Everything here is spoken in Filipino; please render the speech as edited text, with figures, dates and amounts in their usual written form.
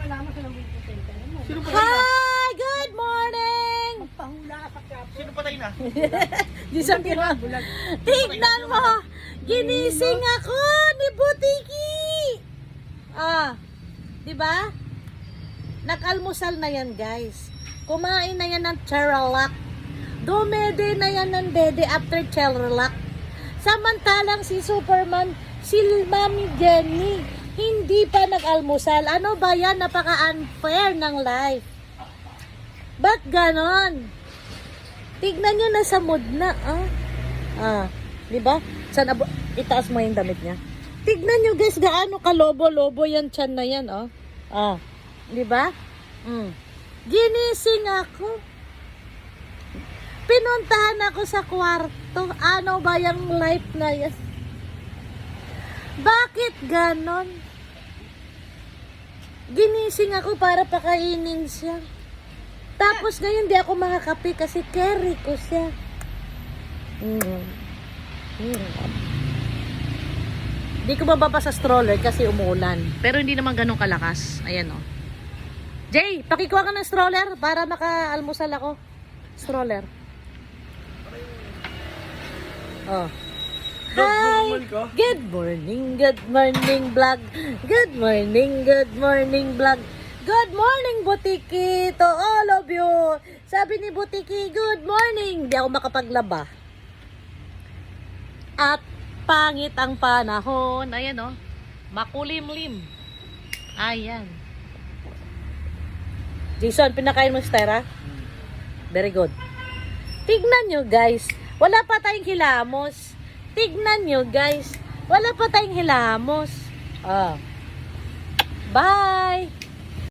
malaman sa nabubutay ka naman. Sino patay na? Hi! Good morning! Magpahula ka sa kapo. Sino patay na? Di sa pira. Tignan mo! Ginising ako ni Butiki! Ah, di ba? Nag-almusal na yan, guys. Kumain na yan ng Cerelac. Dumede na yan ng dede after Cerelac. Samantalang si Superman, si Mami Jenny, hindi pa nag-almusal. Ano ba yan? Napaka-unfair ng life. Ba't ganon? Tignan nyo, nasa mood na. Di ba? Sana itaas mo yung damit niya. Tignan nyo, guys, gaano kalobo-lobo yan tiyan na yan, oh. Di ba? Ginising ako. Pinuntahan ako sa kwarto. Ano ba yung life na yan? Bakit ganon? Ginising ako para pakainin siya. Tapos ngayon di ako makakape kasi carry ko siya. Di ko bababa sa stroller kasi umuulan. Pero hindi naman ganun kalakas. Ayan o. Jay, pakikuha ka ng stroller para maka-almusal ako. Stroller. Oh. Hi! Good morning vlog. Good morning vlog. Good morning, Butiki, to all of you. Sabi ni Butiki, good morning. Di ako makapaglaba. At pangit ang panahon. Ayan o. Makulimlim. Ayan. Jason, pinakain mo si Tera? Very good. Tignan nyo, guys. Wala pa tayong hilamos. Tignan nyo, guys. Wala pa tayong hilamos. Bye!